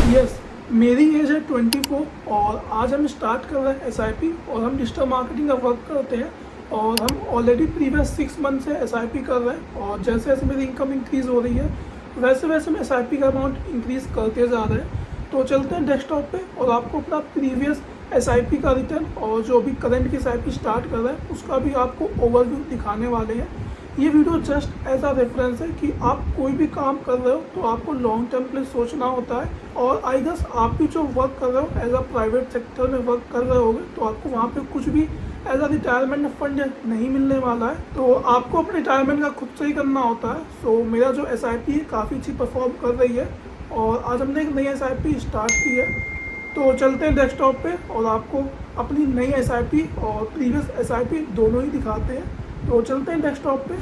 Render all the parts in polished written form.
Yes, मेरी as है 24 और आज हम स्टार्ट कर रहे हैं एसआईपी और हम डिजिटल मार्केटिंग का वर्क करते हैं और हम ऑलरेडी प्रीवियस 6 मंथ से एसआईपी कर रहे हैं और जैसे जैसे मेरी इनकम इंक्रीज़ हो रही है वैसे वैसे हम एसआईपी का अमाउंट इंक्रीज़ करते जा रहे हैं। तो चलते हैं डेस्कटॉप पे और आपको अपना प्रीवियस एसआईपी का रिटर्न और जो अभी करंट की एसआईपी स्टार्ट कर रहे हैं उसका भी आपको ओवरव्यू दिखाने वाले हैं। ये वीडियो जस्ट एज आ रेफरेंस है कि आप कोई भी काम कर रहे हो तो आपको लॉन्ग टर्म के लिए सोचना होता है और आई गेस आप भी जो वर्क कर रहे हो एज अ प्राइवेट सेक्टर में वर्क कर रहे होगे तो आपको वहाँ पे कुछ भी एज अ रिटायरमेंट फंड नहीं मिलने वाला है, तो आपको अपने रिटायरमेंट का खुद से ही करना होता है। सो मेरा जो एसआईपी है काफ़ी अच्छी परफॉर्म कर रही है और आज हमने एक नई एसआईपी स्टार्ट की है। तो चलते हैं डेस्कटॉप पे और आपको अपनी नई एसआईपी और प्रीवियस एसआईपी दोनों ही दिखाते हैं। तो चलते हैं डेस्कटॉप पे।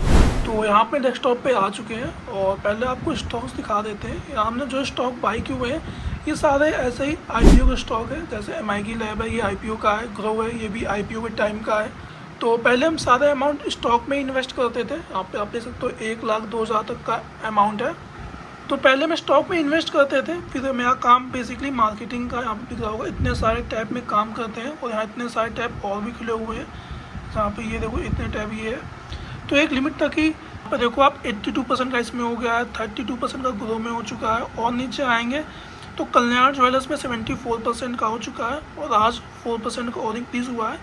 तो यहाँ पे डेस्कटॉप पे आ चुके हैं और पहले आपको स्टॉक्स दिखा देते हैं। यहाँ हमने जो स्टॉक बाई किए हुए हैं ये सारे ऐसे ही आईपीओ के स्टॉक है, जैसे एमआई लैब है ये आईपीओ का है, ग्रो है ये भी आईपीओ के टाइम का है। तो पहले हम सारे अमाउंट स्टॉक में इन्वेस्ट करते थे। यहाँ पे आप देख सकते हो 1,02,000 तक का अमाउंट है। तो पहले मैं स्टॉक में इन्वेस्ट करते थे, फिर मेरा काम बेसिकली मार्केटिंग का, यहाँ पे दिख रहा होगा इतने सारे टैब में काम करते हैं और यहाँ इतने सारे टैब और भी खुले हुए हैं। जहाँ पे ये देखो इतने टैब ये है। तो एक लिमिट तक ही देखो आप 82% का इसमें हो गया है, 32% का ग्रो में हो चुका है और नीचे आएंगे तो कल्याण ज्वेलर्स में 74% का हो चुका है और आज 4% का और इंक्रीज़ हुआ है।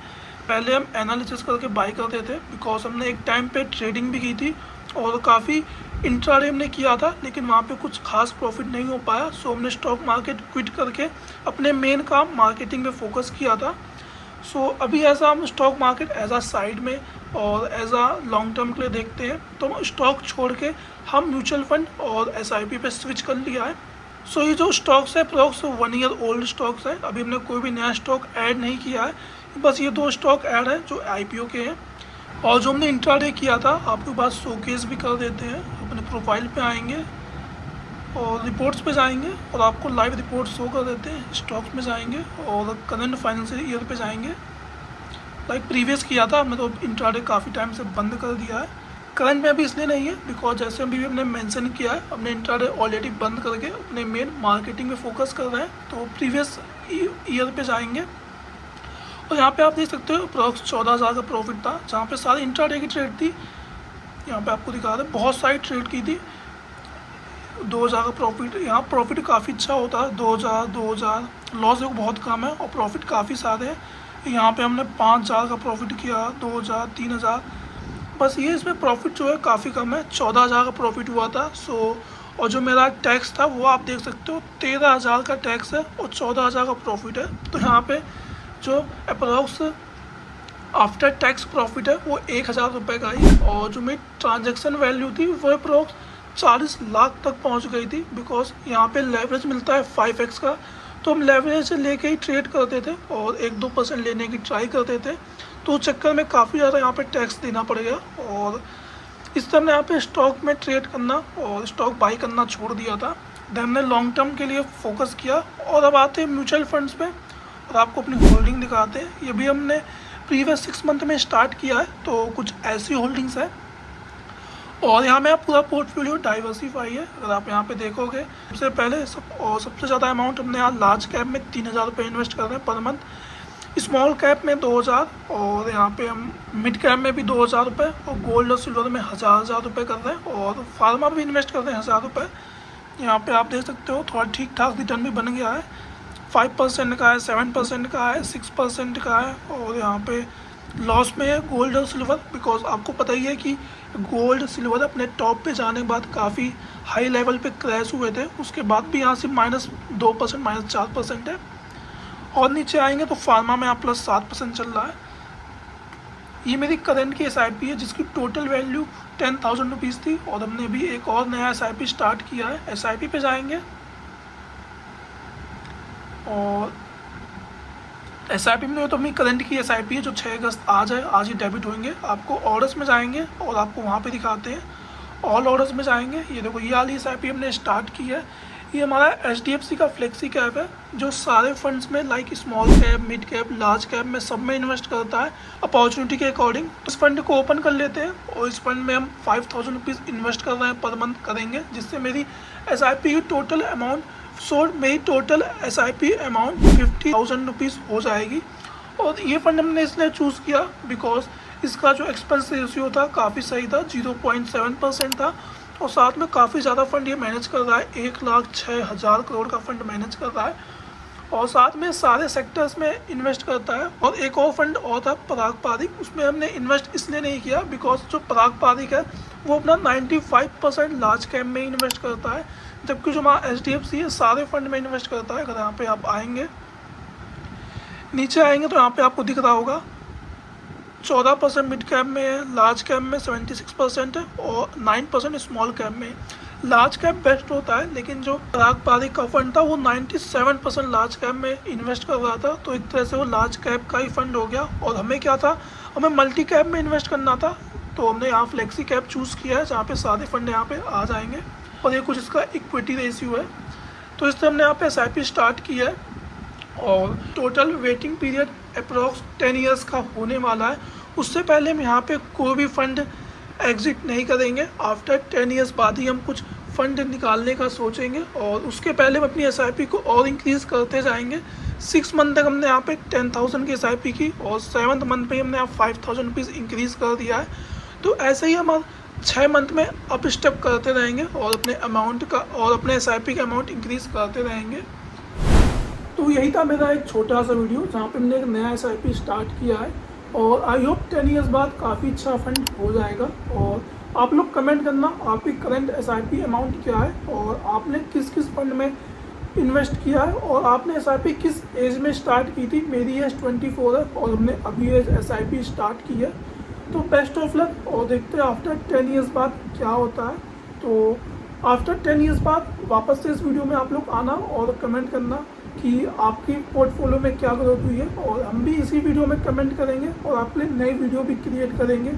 पहले हम एनालिसिस करके बाई करते थे बिकॉज हमने एक टाइम पे ट्रेडिंग भी की थी और काफ़ी इंट्राडे हमने किया था, लेकिन वहाँ पे कुछ खास प्रॉफिट नहीं हो पाया। सो हमने स्टॉक मार्केट क्विट करके अपने मेन काम मार्केटिंग में फोकस किया था। सो अभी ऐसा हम स्टॉक मार्केट एज आ साइड में और एज आ लॉन्ग टर्म के लिए देखते हैं, तो स्टॉक छोड़ के हम म्यूचुअल फंड और एसआईपी पे स्विच कर लिया है। सो ये जो स्टॉक्स है अप्रॉक्स 1 ईयर ओल्ड स्टॉक्स है, अभी हमने कोई भी नया स्टॉक ऐड नहीं किया है, बस ये 2 स्टॉक ऐड है जो आईपीओ के हैं। और जो हमने इंट्राडे किया था आपके पास शोकेस भी कर देते हैं। अपने प्रोफाइल पे आएंगे और रिपोर्ट्स पे जाएंगे और आपको लाइव रिपोर्ट शो कर देते हैं। स्टॉक्स में जाएंगे और करंट फाइनेंशियल ईयर पे जाएंगे। लाइक प्रीवियस किया था हमने, तो इंट्राडे काफ़ी टाइम से बंद कर दिया है। करंट में अभी इसलिए नहीं है बिकॉज जैसे अभी हमने मेंशन किया है हमने इंट्राडे ऑलरेडी बंद करके अपने मेन मार्केटिंग में फोकस कर रहे हैं। तो प्रीवियस ईयर पे जाएंगे और यहाँ पे आप देख सकते हो अप्रॉक्स 14,000 का प्रॉफिट था, जहाँ पे सारी इंट्राडे की ट्रेड थी। यहाँ पे आपको दिखा रहे बहुत सारी ट्रेड की थी। 2,000 का प्रॉफिट, यहाँ प्रॉफिट काफ़ी अच्छा होता है। 2,000 लॉस देखो बहुत कम है और प्रॉफिट काफ़ी सारे हैं। यहाँ पे हमने 5,000 का प्रॉफिट किया, 2,000, 3,000, बस ये इसमें प्रॉफिट जो है काफ़ी कम है। 14,000 का प्रॉफिट हुआ था। सो और जो मेरा टैक्स था वो आप देख सकते हो 13,000 का टैक्स है और 14,000 का प्रॉफिट है। तो यहाँ पे जो अप्रॉक्स आफ्टर टैक्स प्रॉफिट है वो 1,000 रुपये का ही, और जो मेरी ट्रांजैक्शन वैल्यू थी वो अप्रॉक्स 40 लाख तक पहुंच गई थी। बिकॉज यहाँ पे लेवरेज मिलता है 5x का, तो हम लेवरेज लेके ही ट्रेड करते थे और 1-2% लेने की ट्राई करते थे। तो उस चक्कर में काफ़ी ज़्यादा यहाँ पे टैक्स देना पड़ गया और इस तरह यहाँ पे स्टॉक में ट्रेड करना और स्टॉक बाई करना छोड़ दिया था। देन हमने लॉन्ग टर्म के लिए फोकस किया और अब आते हैं म्यूचुअल फंड्स पे और आपको अपनी होल्डिंग दिखाते हैं। ये भी हमने प्रीवियस 6 मंथ में स्टार्ट किया है, तो कुछ ऐसी होल्डिंग्स है और यहाँ में पूरा पोर्टफोलियो डाइवर्सिफाई है। अगर आप यहाँ पे देखोगे सबसे पहले सबसे ज़्यादा अमाउंट हमने यहाँ लार्ज कैप में 3,000 रुपये इन्वेस्ट कर रहे हैं पर मंथ, स्मॉल कैप में 2,000 और यहाँ पे हम मिड कैप में भी 2,000 रुपये और गोल्ड और सिल्वर में 1,000 रुपये कर रहे हैं और फार्मा भी इन्वेस्ट कर रहे हैं 1,000 रुपये। यहाँ पे आप देख सकते हो थोड़ा ठीक ठाक रिटर्न भी बन गया है। 5% का है, 7% का है, 6% का है और यहाँ पे लॉस में है गोल्ड और सिल्वर। बिकॉज आपको पता ही है कि गोल्ड सिल्वर अपने टॉप पे जाने के बाद काफ़ी हाई लेवल पे क्रैश हुए थे, उसके बाद भी यहाँ से -2%, -4% है और नीचे आएंगे तो फार्मा में यहाँ +7% चल रहा है। ये मेरी करंट की एसआईपी है जिसकी टोटल वैल्यू 10,000 रुपीज़ थी और हमने भी एक और नया एसआईपी स्टार्ट किया है। एसआईपी पे जाएंगे और एसआईपी में तो अपनी करंट की एसआईपी है जो 6 अगस्त आज है, आज ही डेबिट होंगे। आपको ऑर्डर्स में जाएंगे और आपको वहाँ पे दिखाते हैं। ऑल ऑर्डर्स में जाएंगे, ये देखो ये वाली एसआईपी हमने स्टार्ट की है। ये हमारा एचडीएफसी का फ्लेक्सी कैप है जो सारे फंड्स में like small cap, mid cap, large cap में सब में इन्वेस्ट करता है अपॉर्चुनिटी के अकॉर्डिंग। तो इस फंड को ओपन कर लेते हैं और इस फंड में हम 5,000 रुपीज़ इन्वेस्ट कर रहे हैं पर मंथ करेंगे, जिससे मेरी एसआईपी की टोटल अमाउंट सो मेरी टोटल SIP अमाउंट 50,000 रुपीज़ हो जाएगी। और ये फंड हमने इसलिए चूज़ किया बिकॉज इसका जो एक्सपेंस रेशियो था काफ़ी सही था, 0.7% था। और साथ में काफ़ी ज़्यादा फंड ये मैनेज कर रहा है, 1,06,000 करोड़ का फंड मैनेज कर रहा है। और साथ में सारे सेक्टर्स में इन्वेस्ट करता है। और एक और फंड और था पराग पारिक, उसमें हमने इन्वेस्ट इसलिए नहीं किया बिकॉज जो पराग पारिक है वो अपना 95% लार्ज कैप में इन्वेस्ट करता है, जबकि जो हमारा HDFC है सारे फंड में इन्वेस्ट करता है। अगर यहाँ पे आप आएंगे, नीचे आएंगे तो यहाँ पे आपको दिख रहा होगा 14% मिड कैप में है, लार्ज कैप में 76% है और 9% स्मॉल कैप में। लार्ज कैप बेस्ट होता है, लेकिन जो पराग पारिक का फंड था वो 97% लार्ज कैप में इन्वेस्ट कर रहा था, तो एक तरह से वो लार्ज कैप का ही फंड हो गया। और हमें क्या था, हमें मल्टी कैप में इन्वेस्ट करना था, तो हमने यहाँ फ्लेक्सी कैप चूज़ किया है जहाँ पे सारे फंड यहाँ पे आ जाएंगे। और ये कुछ इसका इक्विटी रेशियो है। तो इससे हमने यहाँ पे SIP स्टार्ट किया है और total waiting period approx 10 years का होने वाला है। उससे पहले हम यहाँ पे कोई भी फंड एग्जिट नहीं करेंगे। आफ्टर 10 ईयर्स बाद ही हम कुछ फंड निकालने का सोचेंगे और उसके पहले हम अपनी SIP को और इंक्रीज़ करते जाएंगे। 6 मंथ तक हमने यहाँ पे 10,000 की SIP की और 7th मंथ पे हमने यहाँ 5,000 रुपीज़ इंक्रीज़ कर दिया है। तो ऐसे ही हम 6 मंथ में अप स्टेप करते रहेंगे और अपने अमाउंट का और अपने SIP का अमाउंट इंक्रीज़ करते रहेंगे। तो यही था मेरा एक छोटा सा वीडियो जहाँ पे हमने एक नया SIP स्टार्ट किया है और आई होप 10 ईयर्स बाद काफ़ी अच्छा फंड हो जाएगा। और आप लोग कमेंट करना आपकी करंट SIP अमाउंट क्या है और आपने किस किस फंड में इन्वेस्ट किया है और आपने SIP किस एज में स्टार्ट की थी। मेरी एज 24 है और हमने अभी एज SIP स्टार्ट की है। तो बेस्ट ऑफ लक और देखते हैं आफ्टर 10 ईयर्स बाद क्या होता है। तो आफ्टर 10 ईयर्स बाद वापस से इस वीडियो में आप लोग आना और कमेंट करना कि आपकी पोर्टफोलियो में क्या ग्रोथ हुई है और हम भी इसी वीडियो में कमेंट करेंगे और आपके लिए नई वीडियो भी क्रिएट करेंगे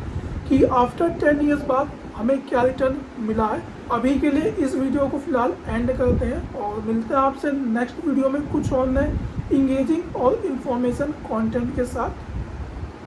कि आफ्टर 10 ईयर्स बाद हमें क्या रिटर्न मिला है। अभी के लिए इस वीडियो को फिलहाल एंड करते हैं और मिलते हैं आपसे नेक्स्ट वीडियो में कुछ और नए इंगेजिंग और इन्फॉर्मेशन कंटेंट के साथ।